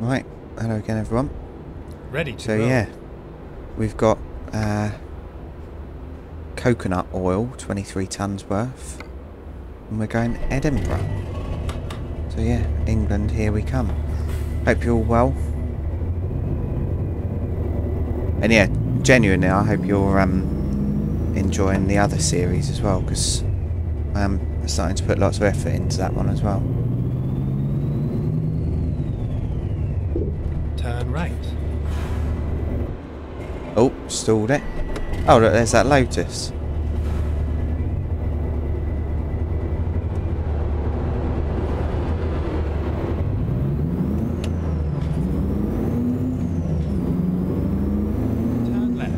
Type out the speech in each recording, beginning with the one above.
Right, hello again everyone. Ready to So roll. yeah, we've got coconut oil, 23 tonnes worth, and we're going to Edinburgh. So yeah, England, here we come. Hope you're all well. And yeah, genuinely, I hope you're enjoying the other series as well, because I'm starting to put lots of effort into that one as well. Turn right. Oh, stalled it. Oh, look, there's that Lotus. Turn left.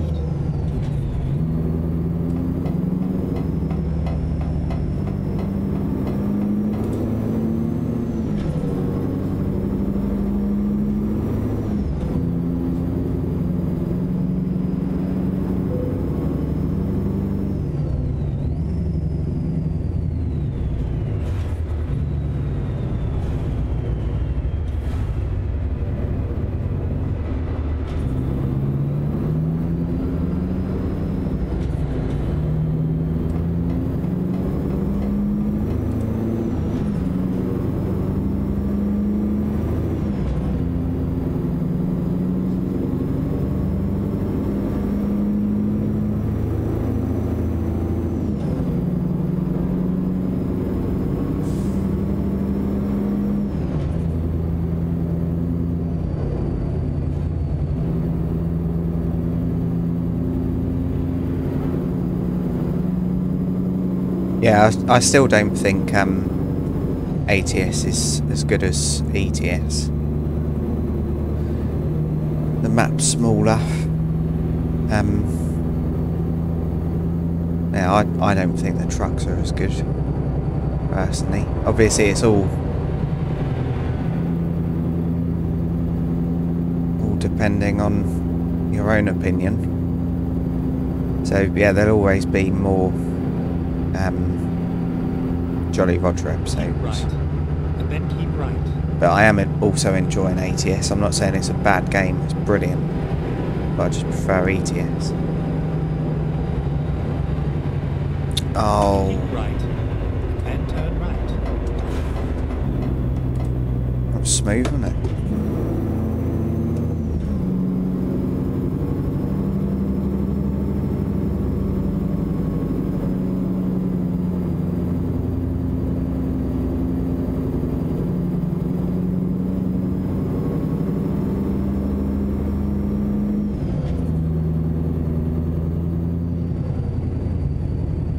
Yeah, I still don't think ATS is as good as ETS. The map's smaller. Yeah, I don't think the trucks are as good, personally. Obviously, it's all depending on your own opinion. So yeah, there'll always be more Jolly Roger episodes. Keep right. And then keep right. But I am also enjoying ATS. I'm not saying it's a bad game, it's brilliant. But I just prefer ETS. Oh. Keep right. And then turn right. That was smooth, wasn't it?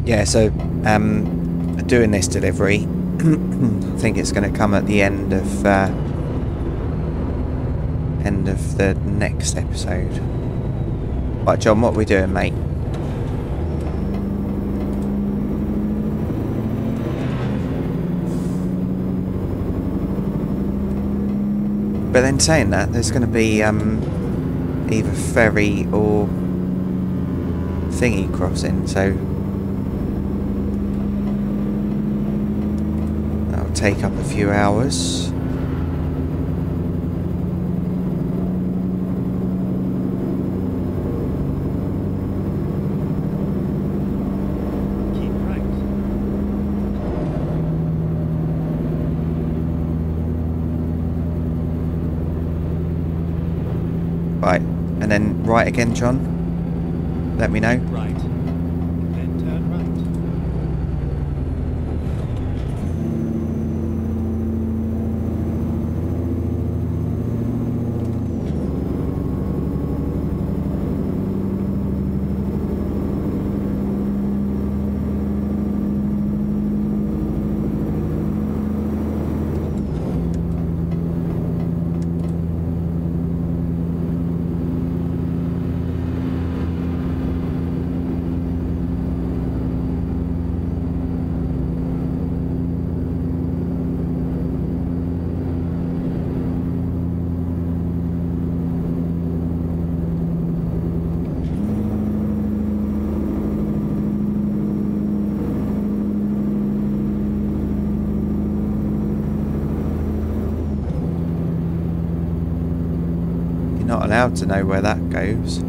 Yeah, so doing this delivery, I think it's going to come at the end of the next episode. Right, John, what are we doing, mate? But then saying that, there's going to be either ferry or thingy crossing, so take up a few hours. Keep right. Right, and then right again, John. Let me know. Right. And then turn right. You're not allowed to know where that goes.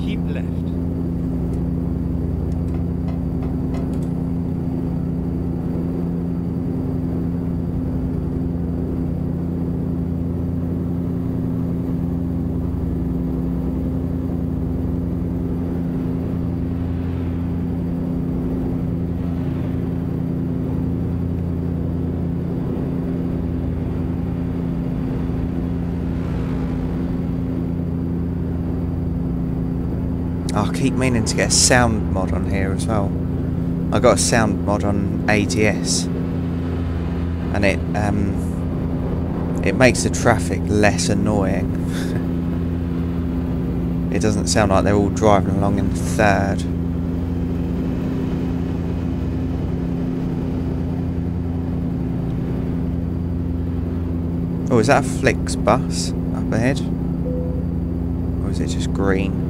Keep left. I keep meaning to get a sound mod on here as well. I got a sound mod on ATS, and it makes the traffic less annoying. It doesn't sound like they're all driving along in third. Oh, is that a Flix bus up ahead? Or is it just green?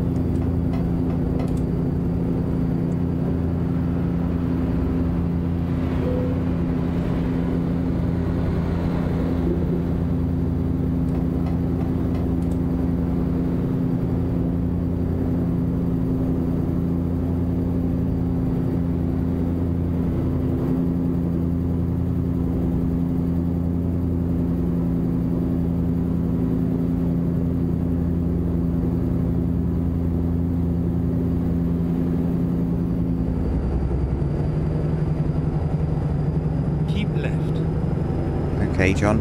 Okay, John.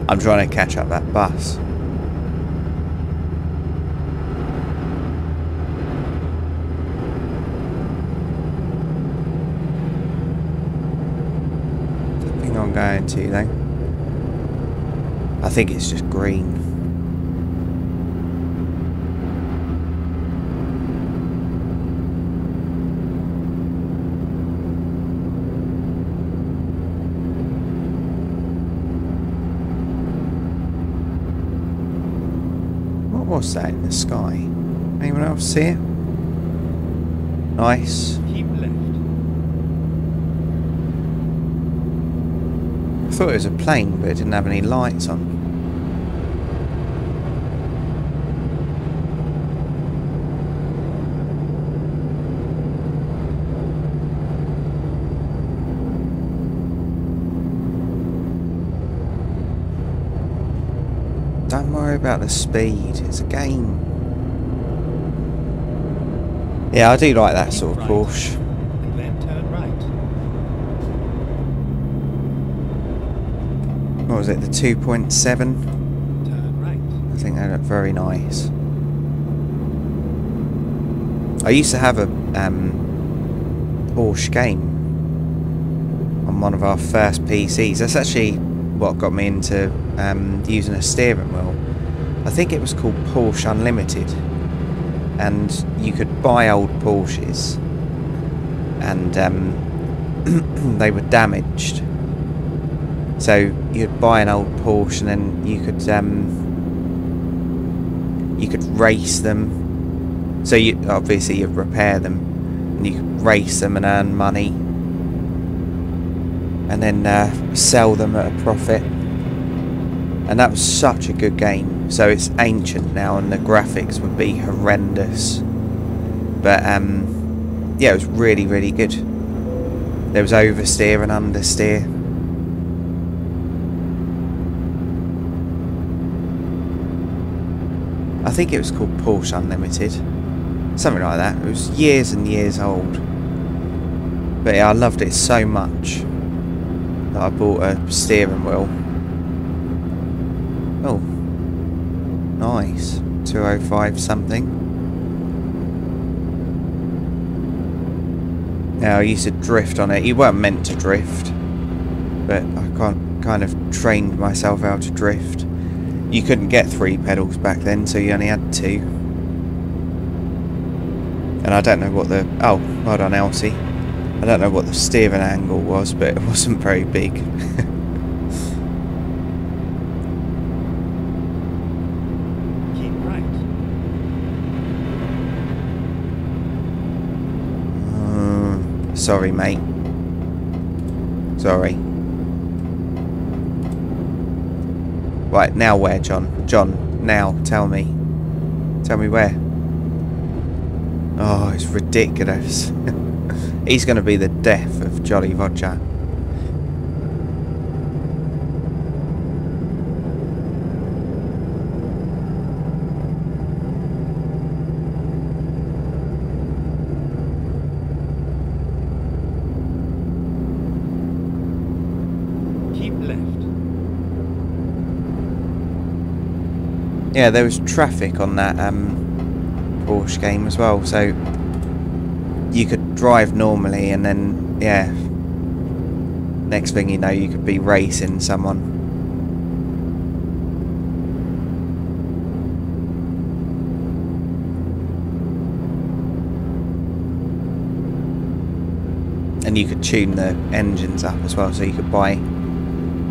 I'm trying to catch up that bus. The thing I'm going to, though. I think it's just green. What's that in the sky? Anyone else see it? Nice. Keep left. I thought it was a plane, but it didn't have any lights on. Don't worry about the speed, it's a game. Yeah, I do like that sort of Porsche. And then turn right. What was it, the 2.7? Turn right. I think they look very nice. I used to have a Porsche game on one of our first PCs. That's actually what got me into using a steering wheel. I think it was called Porsche Unlimited, and you could buy old Porsches, and they were damaged. So you'd buy an old Porsche, and then you could race them. So you obviously you'd repair them, and you could race them and earn money, and then sell them at a profit. And that was such a good game. So it's ancient now, and the graphics would be horrendous. But yeah, it was really, really good. There was oversteer and understeer. I think it was called Porsche Unlimited. Something like that. It was years and years old. But yeah, I loved it so much that I bought a steering wheel. Oh, nice. 205 something. Now I used to drift on it. You weren't meant to drift, but I kind of trained myself how to drift. You couldn't get 3 pedals back then, so you only had 2. And I don't know what the... Oh, hold on, Elsie. I don't know what the steering angle was, but it wasn't very big. Sorry, mate. Sorry. Right, now where, John? John, now, tell me. Tell me where. Oh, it's ridiculous. He's going to be the death of Jolly Roger. Yeah, there was traffic on that Porsche game as well, so you could drive normally and then, yeah, next thing you know you could be racing someone. And you could tune the engines up as well, so you could buy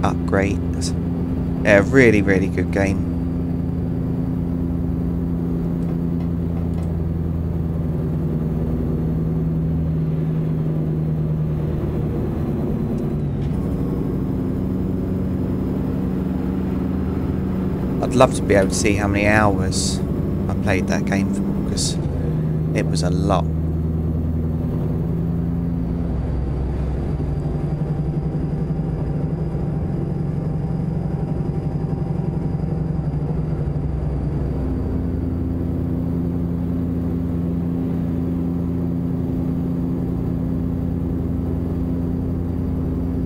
upgrades. Yeah, really, really good game. I'd love to be able to see how many hours I played that game for, because it was a lot.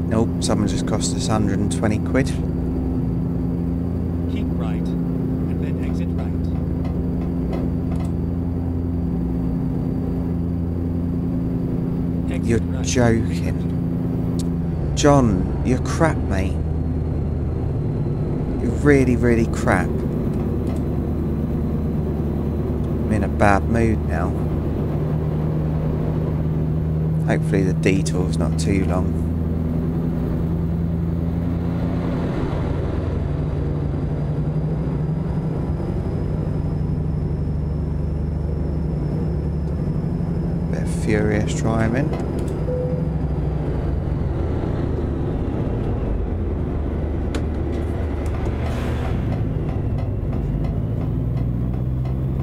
Nope, someone just cost us 120 quid. Keep right, and then exit right. Exit You're right. joking. John, you're crap, mate. You're really, really crap. I'm in a bad mood now. Hopefully the detour's not too long. Furious driving.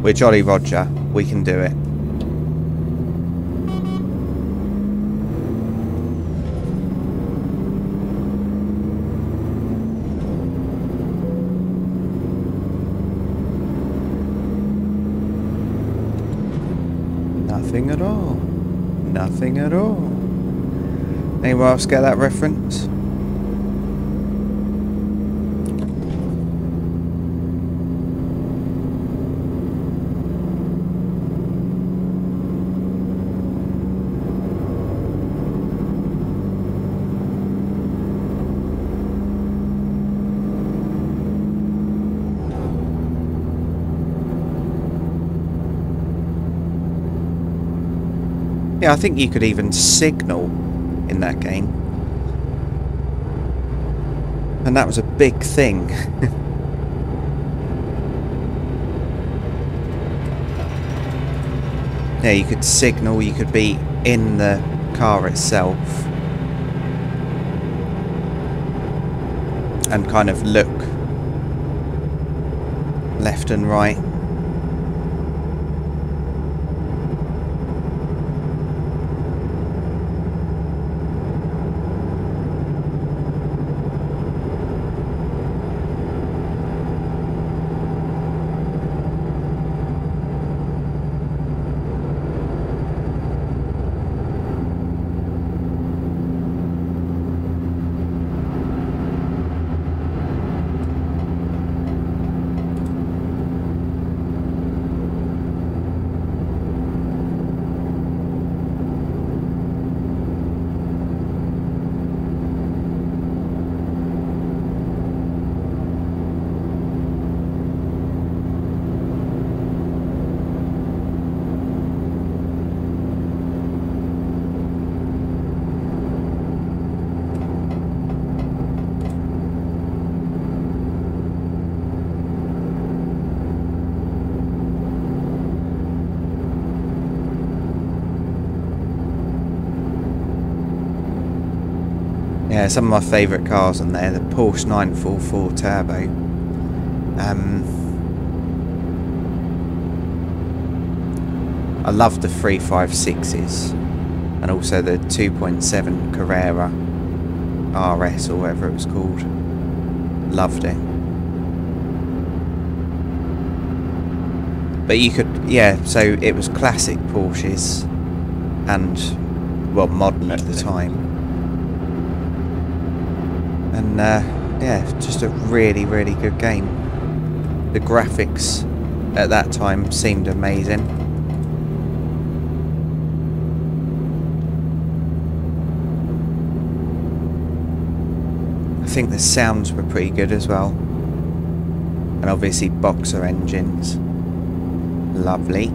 We're Jolly Roger. We can do it. Nothing at all. Nothing at all. Anyone else get that reference? Yeah, I think you could even signal in that game. And that was a big thing. Yeah, you could signal, you could be in the car itself. And kind of look left and right. Yeah, some of my favourite cars on there, the Porsche 944 Turbo. I love the 356s and also the 2.7 Carrera RS or whatever it was called. Loved it. But you could, yeah, so it was classic Porsches and, well, modern at the time. And yeah, just a really, really good game. The graphics at that time seemed amazing. I think the sounds were pretty good as well. And obviously boxer engines. Lovely.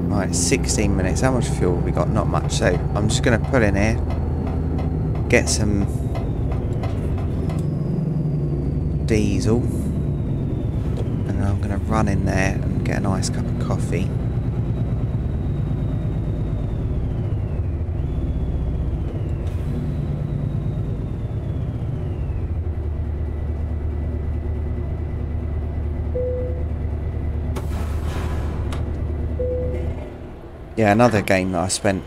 Right, 16 minutes. How much fuel have we got? Not much. So I'm just going to pull in here, get some diesel, and then I'm going to run in there and get a nice cup of coffee. Yeah, another game that I spent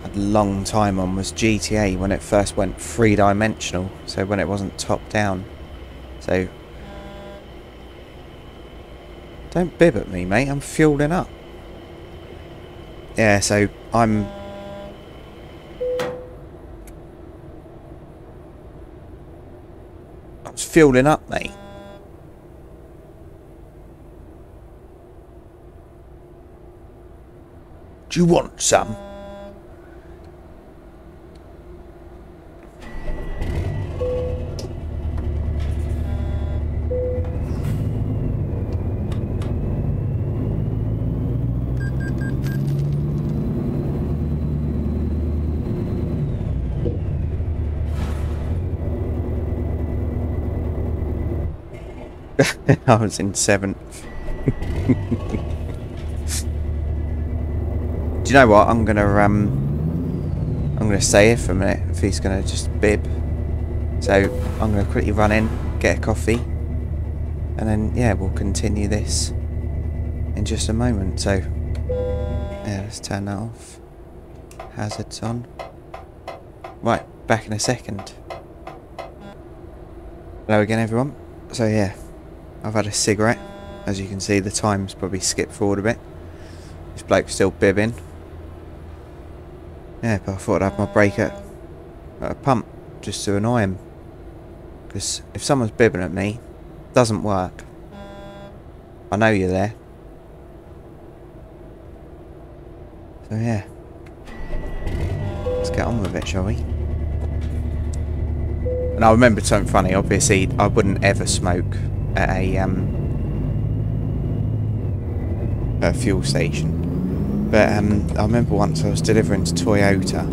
a long time on was GTA when it first went three-dimensional, so when it wasn't top-down. So, don't bib at me, mate, I'm fueling up. Yeah, so I'm fueling up, mate. Do you want some? I was in 7th. Do you know what? I'm gonna stay here for a minute if he's gonna just bib. So I'm gonna quickly run in, get a coffee, and then yeah, we'll continue this in just a moment. So yeah, let's turn that off. Hazards on. Right, back in a second. Hello again, everyone. So yeah, I've had a cigarette. As you can see, the time's probably skipped forward a bit. This bloke's still bibbing. Yeah, but I thought I'd have my break at a pump just to annoy him. Because if someone's bibbing at me, it doesn't work. I know you're there. So yeah, let's get on with it, shall we? And I remembered something funny. Obviously, I wouldn't ever smoke at a fuel station. But I remember once I was delivering to Toyota.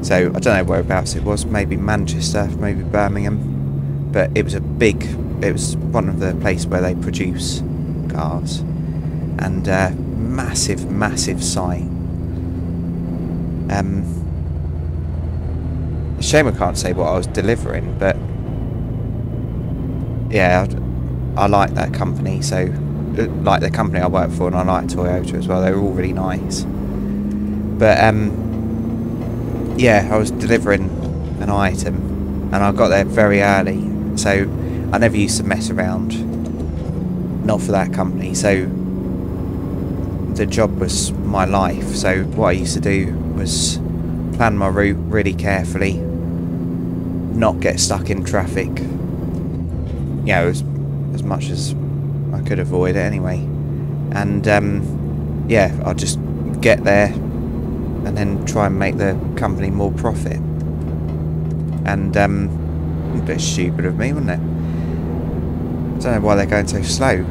So I don't know whereabouts it was. Maybe Manchester, maybe Birmingham. But it was it was one of the places where they produce cars. And massive, massive site. Shame I can't say what I was delivering, but yeah, I like that company, so like the company I work for, and I like Toyota as well. They were all really nice. But yeah, I was delivering an item and I got there very early, so I never used to mess around, not for that company. So the job was my life. So what I used to do was plan my route really carefully, not get stuck in traffic, you know, as much as I could avoid it anyway. And yeah, I'll just get there and then try and make the company more profit. And a bit stupid of me, wasn't it? I don't know why they're going so slow.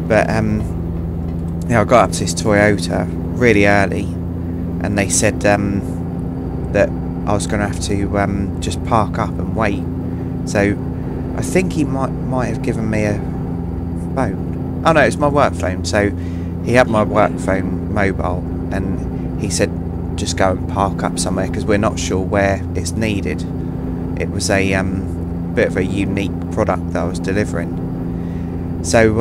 But yeah, I got up to this Toyota really early, and they said that I was going to have to just park up and wait. So I think he might have given me a phone. Oh no, it's my work phone. So he had my work phone mobile, and he said just go and park up somewhere because we're not sure where it's needed. It was a bit of a unique product that I was delivering. So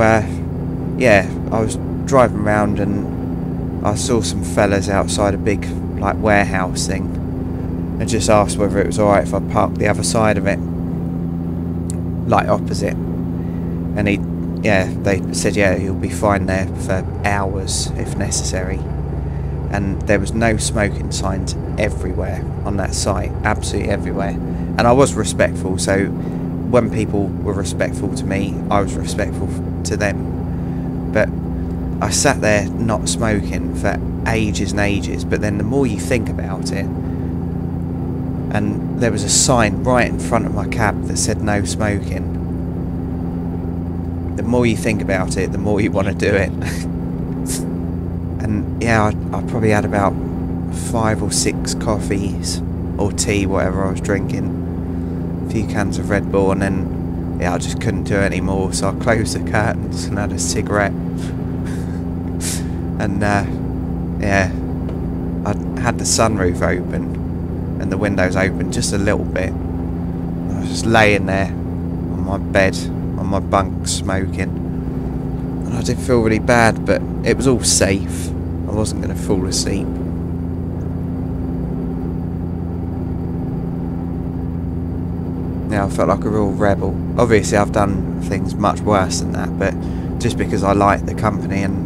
yeah, I was driving around and I saw some fellas outside a big like warehouse thing, and just asked whether it was alright if I parked the other side of it, like opposite. And they said yeah, you'll be fine there for hours if necessary. And there was no smoking signs everywhere on that site, absolutely everywhere. And I was respectful, so when people were respectful to me, I was respectful to them. But I sat there not smoking for ages and ages, but then the more you think about it, and there was a sign right in front of my cab that said no smoking. The more you think about it, the more you want to do it. And yeah, I probably had about 5 or 6 coffees or tea, whatever I was drinking, a few cans of Red Bull, and then yeah, I just couldn't do it anymore, so I closed the curtains and had a cigarette. And yeah, I had the sunroof open and the windows open just a little bit. I was just laying there on my bed, on my bunk, smoking, and I did feel really bad, but it was all safe. I wasn't going to fall asleep. Yeah, I felt like a real rebel. Obviously I've done things much worse than that, but just because I liked the company and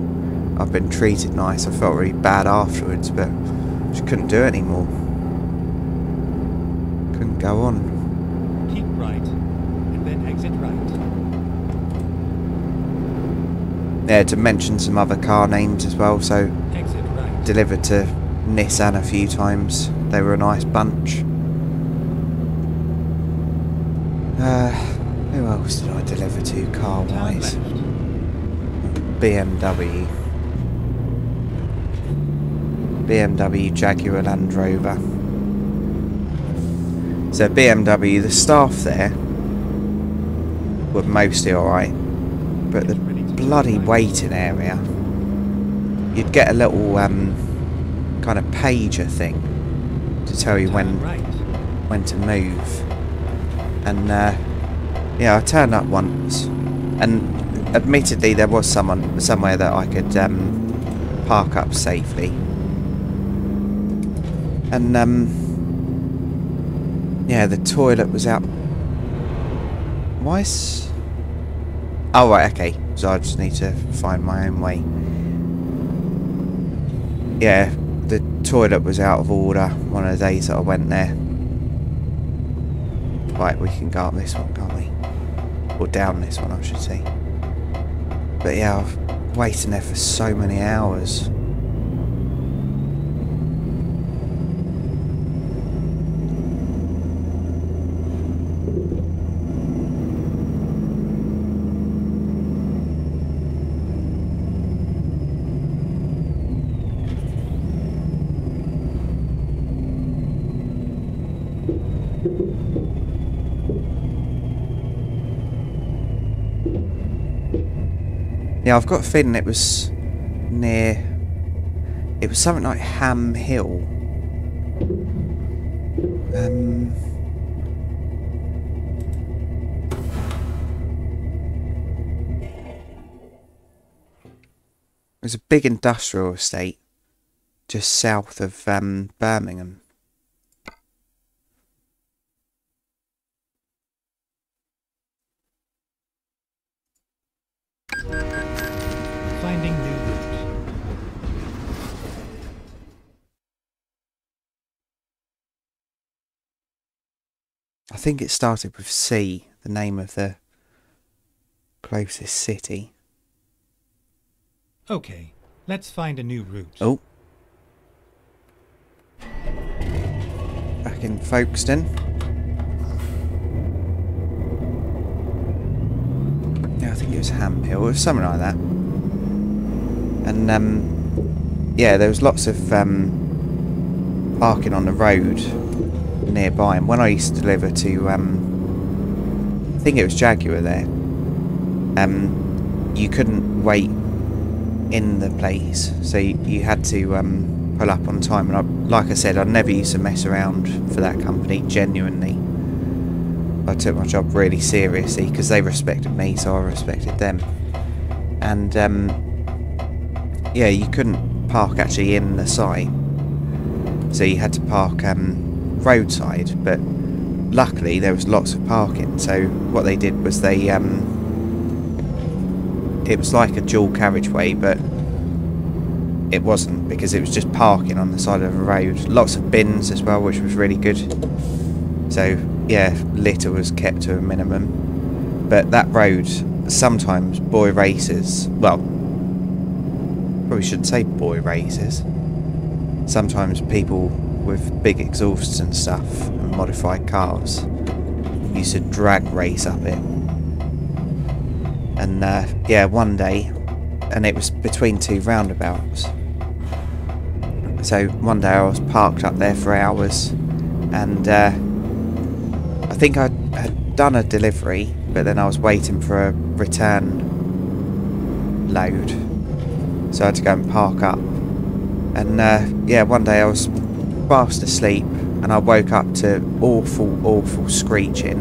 I've been treated nice, I felt really bad afterwards, but I just couldn't do it anymore. Couldn't go on. Keep right, and then exit right. Yeah, to mention some other car names as well, so Exit right. delivered to Nissan a few times. They were a nice bunch. Who else did I deliver to car-wise? BMW. BMW, Jaguar, Land Rover. So BMW, the staff there were mostly alright, but the bloody waiting area, you'd get a little kind of pager thing to tell you when to move. And yeah, I turned up once, and admittedly there was somewhere that I could park up safely. And yeah, the toilet was out. Why is... Oh right, okay. So I just need to find my own way. Yeah, the toilet was out of order one of the days that I went there. Right, we can go up this one, can't we? Or down this one, I should say. But yeah, I've waited there for so many hours. Yeah, I've got a feeling it was near... It was something like Ham Hill. It was a big industrial estate just south of Birmingham. Finding new route. I think it started with C, the name of the closest city. Okay, let's find a new route. Oh. Back in Folkestone. Yeah, I think it was Ham Hill or something like that. And yeah, there was lots of parking on the road nearby. And when I used to deliver to, I think it was Jaguar there, you couldn't wait in the place, so you had to pull up on time. And like I said, I never used to mess around for that company, genuinely. I took my job really seriously because they respected me, so I respected them. And yeah, you couldn't park actually in the site, so you had to park roadside, but luckily there was lots of parking. So what they did was they it was like a dual carriageway, but it wasn't, because it was just parking on the side of the road. Lots of bins as well, which was really good. So yeah, litter was kept to a minimum. But that road, sometimes boy racers, well, probably shouldn't say boy racers, sometimes people with big exhausts and stuff and modified cars used to drag race up it. And yeah, one day, and it was between two roundabouts, so one day I was parked up there for hours, and I think I had done a delivery, but then I was waiting for a return load, so I had to go and park up. And yeah, one day I was fast asleep and I woke up to awful screeching,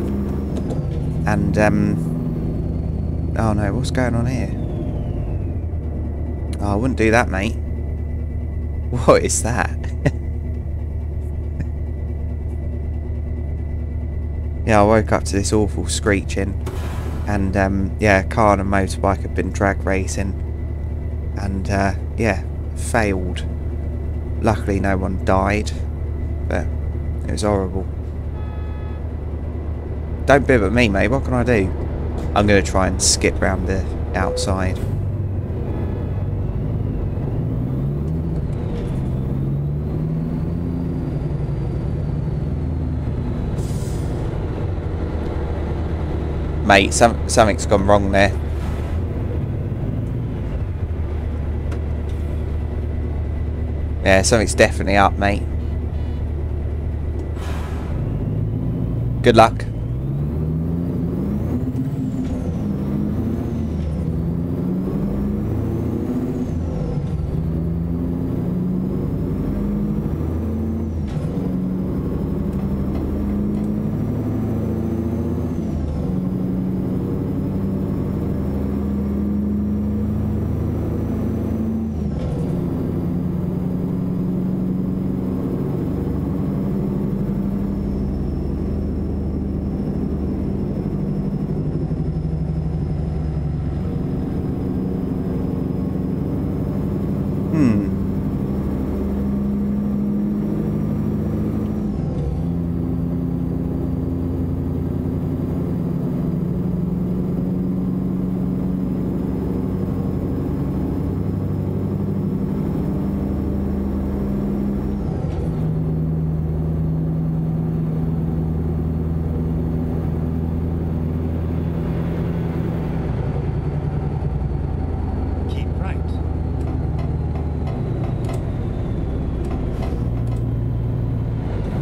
and oh no, what's going on here? Oh, I wouldn't do that, mate. What is that? Yeah, I woke up to this awful screeching, and yeah, a car and a motorbike had been drag racing, and yeah, failed. Luckily no one died, but it was horrible. Don't bib at me, mate, what can I do? I'm going to try and skip round the outside. Mate, something's gone wrong there. Yeah, something's definitely up, mate. Good luck.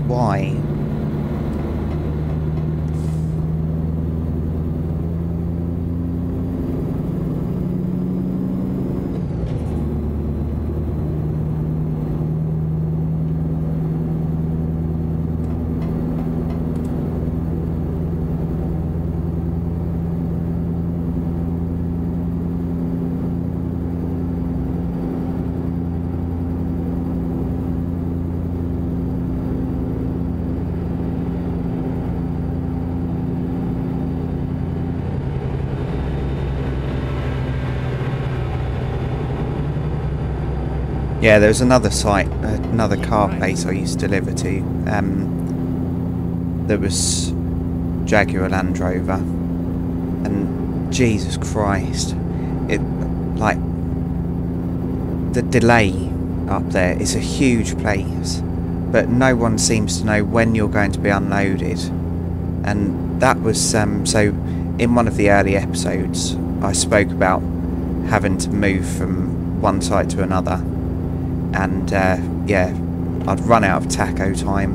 Why? Yeah, there was another site, another car place I used to deliver to. There was Jaguar Land Rover, and Jesus Christ, it, like, the delay up there is a huge place, but no one seems to know when you're going to be unloaded. And that was so in one of the early episodes I spoke about having to move from one site to another, and yeah, I'd run out of taco time,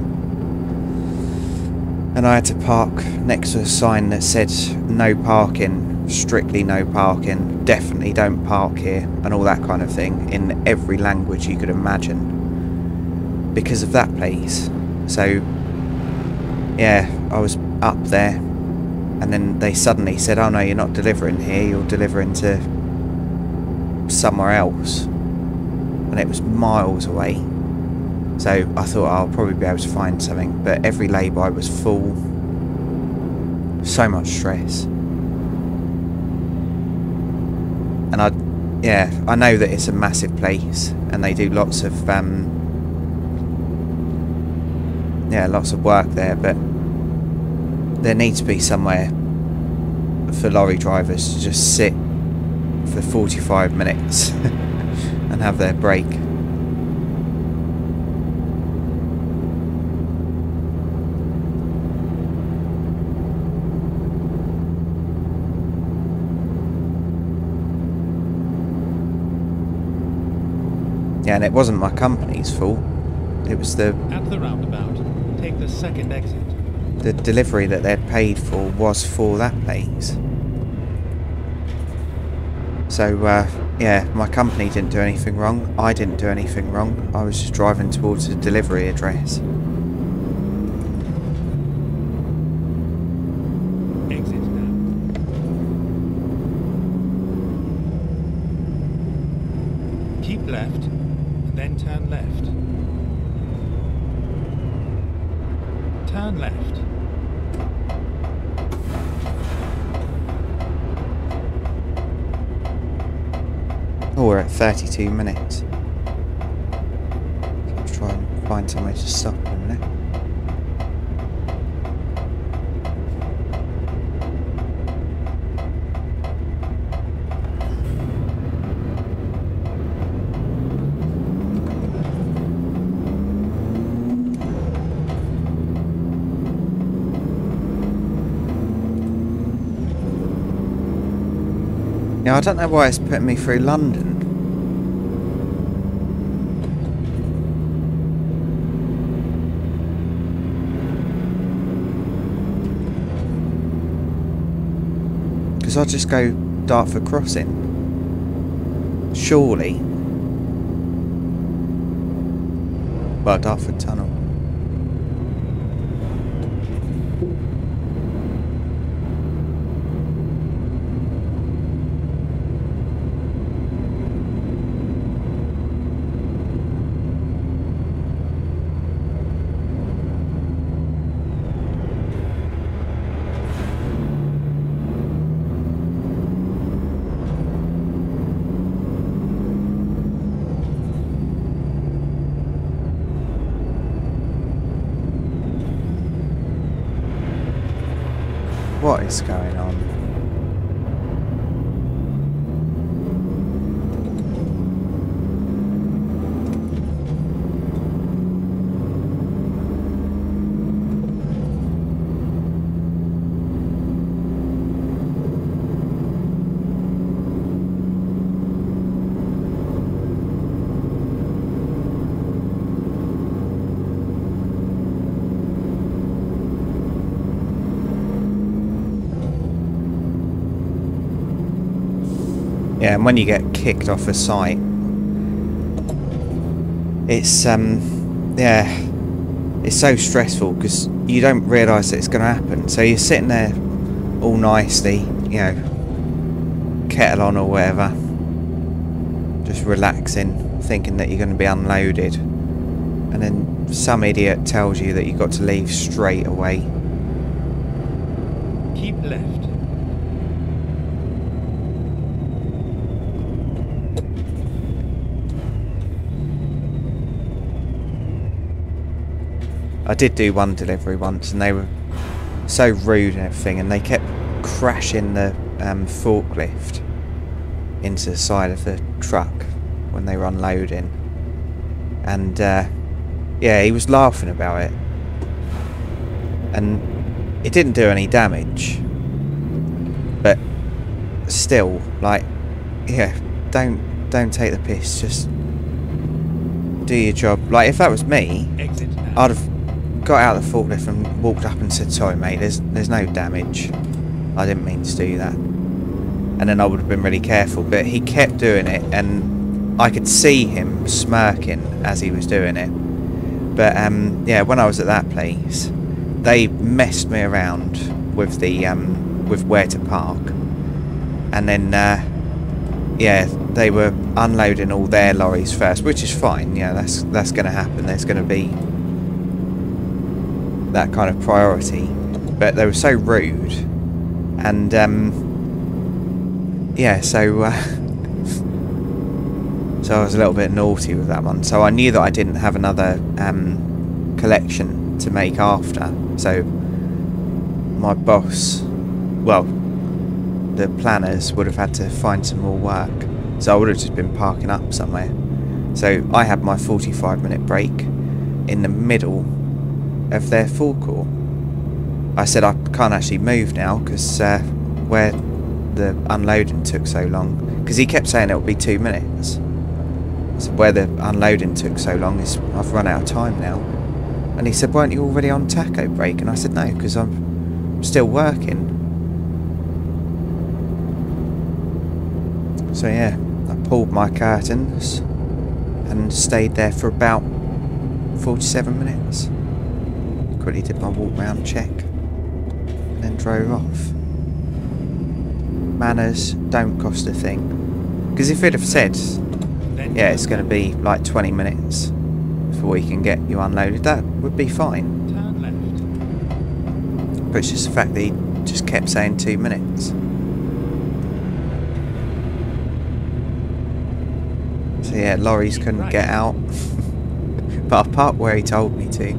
and I had to park next to a sign that said no parking, strictly no parking, definitely don't park here, and all that kind of thing in every language you could imagine because of that place. So yeah, I was up there, and then they suddenly said, oh no, you're not delivering here, you're delivering to somewhere else, and it was miles away. So I thought I'll probably be able to find something, but every lay-by was full. So much stress. And I know that it's a massive place, and they do lots of lots of work there, but there needs to be somewhere for lorry drivers to just sit for 45 minutes and have their break. Yeah, and it wasn't my company's fault. It was At the roundabout, take the second exit. the delivery that they'd paid for was for that place. So, yeah, my company didn't do anything wrong. I didn't do anything wrong. I was just driving towards the delivery address. Exit now. Keep left, and then turn left. Turn left. Oh, we're at 32 minutes. Let's try and find somewhere to stop in a minute. Now, I don't know why it's putting me through London. Because I'll just go Dartford Crossing. Surely. Well, Dartford Tunnel. What is going on? Yeah, and when you get kicked off a site, it's yeah, it's so stressful because you don't realise that it's going to happen. So you're sitting there all nicely, you know, kettle on or whatever, just relaxing, thinking that you're going to be unloaded, and then some idiot tells you that you've got to leave straight away. Keep left. I did do one delivery once, and they were so rude and everything, and they kept crashing the forklift into the side of the truck when they were unloading, and yeah, he was laughing about it, and it didn't do any damage, but still, like, yeah, don't don't take the piss. Just do your job. Like, if that was me, Exit now. I'd have got out of the forklift and walked up and said, sorry mate, there's no damage. I didn't mean to do that. And then I would have been really careful. But he kept doing it, and I could see him smirking as he was doing it. But yeah, when I was at that place, they messed me around with the with where to park. And then yeah, they were unloading all their lorries first, which is fine. Yeah, that's going to happen. There's going to be that kind of priority. But they were so rude, and yeah, so so I was a little bit naughty with that one. So I knew that I didn't have another collection to make after. So my boss, well, the planners would have had to find some more work. So I would have just been parking up somewhere. So I had my 45-minute break in the middle of their forecourt. I said I can't actually move now because where the unloading took so long. Because he kept saying it would be 2 minutes. So where the unloading took so long is I've run out of time now. And he said, weren't you already on taco break? And I said, no, because I'm still working. So yeah, I pulled my curtains and stayed there for about 47 minutes. Quickly did my walk round check and then drove off. Manners don't cost a thing. Because if it had said, yeah, it's going to be like 20 minutes before we can get you unloaded, that would be fine. Turn left. But it's just the fact that he just kept saying 2 minutes. So yeah, lorries couldn't get out. But I parked where he told me to.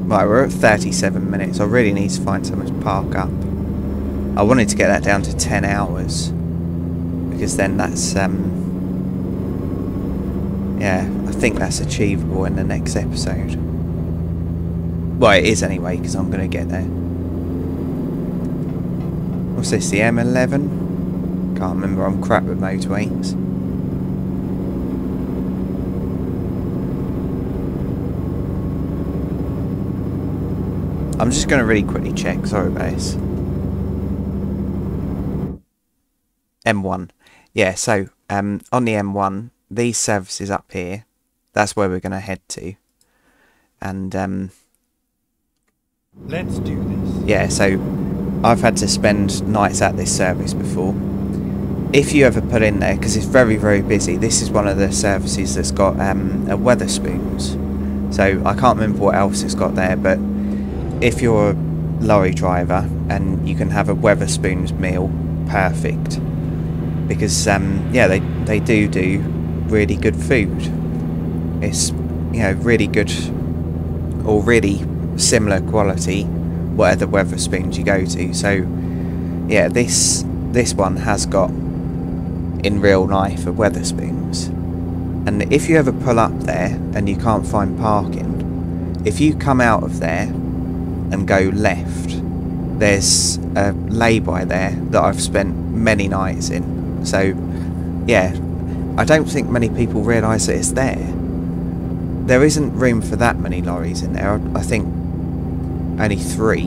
Right, we're at 37 minutes. I really need to find somewhere to park up. I wanted to get that down to 10 hours. Because then that's, yeah, I think that's achievable in the next episode. Well, it is anyway, because I'm going to get there. What's this, the M11? Can't remember, I'm crap with motorways. I'm just going to really quickly check, sorry about this. M1. Yeah, so on the M1, these services up here, that's where we're going to head to. And let's do this. yeah, so I've had to spend nights at this service before. If you ever put in there, because it's very, very busy, this is one of the services that's got a Wetherspoons. So I can't remember what else it's got there, but if you're a lorry driver and you can have a Wetherspoons meal, perfect. Because yeah, they do really good food. It's, you know, really good or really similar quality whatever Wetherspoons you go to. So yeah, this one has got in real life a Wetherspoons. And if you ever pull up there and you can't find parking, if you come out of there and go left, there's a lay-by there that I've spent many nights in. So yeah, I don't think many people realise that it's there. There isn't room for that many lorries in there. I think only 3.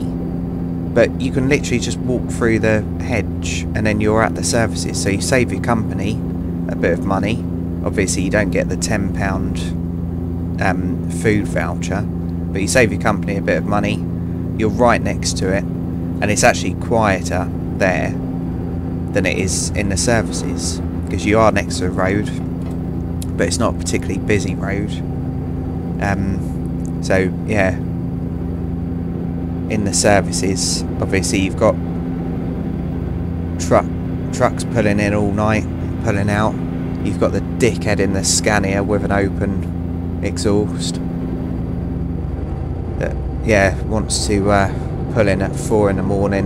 But you can literally just walk through the hedge and then you're at the services. So you save your company a bit of money. Obviously you don't get the £10 food voucher, but you save your company a bit of money. You're right next to it, and it's actually quieter there than it is in the services, because you are next to a road, but it's not a particularly busy road. So yeah, in the services, obviously you've got trucks pulling in all night, pulling out. You've got the dickhead in the Scania with an open exhaust that, yeah, wants to pull in at 4 in the morning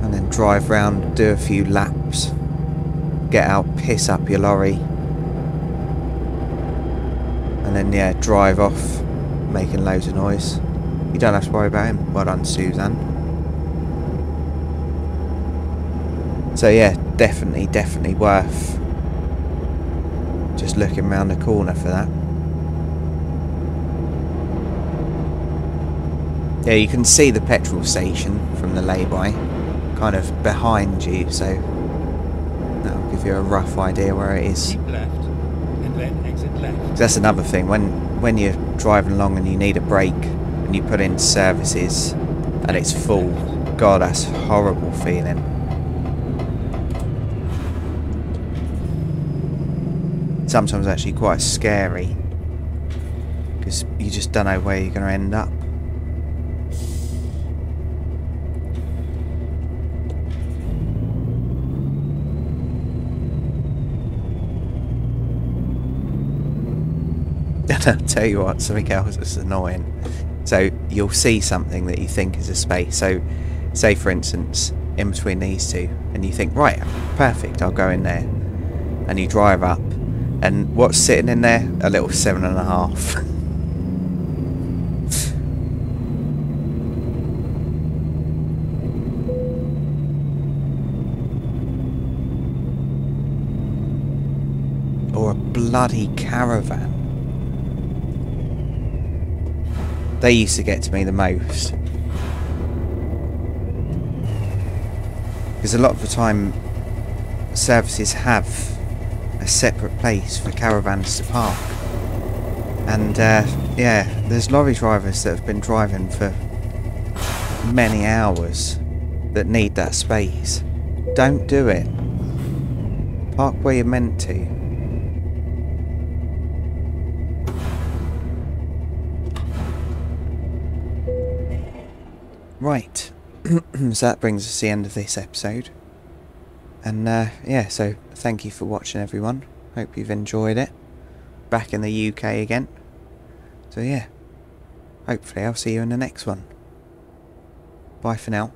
and then drive round, do a few laps, get out, piss up your lorry, and then yeah, drive off making loads of noise. You don't have to worry about him. Well done, Suzanne. So yeah, definitely worth just looking round the corner for that. Yeah, you can see the petrol station from the lay-by kind of behind you, so that'll give you a rough idea where it is. Keep left and then exit left. That's another thing, when you're driving along and you need a break and you put in services and it's full, God, that's a horrible feeling. Sometimes actually quite scary because you just don't know where you're going to end up. I'll tell you what, something else that's annoying. So you'll see something that you think is a space. So say for instance, in between these two, and you think, right, perfect, I'll go in there. And you drive up, and what's sitting in there? A little 7.5. Or a bloody caravan. They used to get to me the most. Because a lot of the time services have a separate place for caravans to park. And yeah, there's lorry drivers that have been driving for many hours that need that space. Don't do it. Park where you're meant to. Right, so that brings us to the end of this episode, and yeah, so thank you for watching everyone, hope you've enjoyed it, back in the UK again, so yeah, hopefully I'll see you in the next one, bye for now.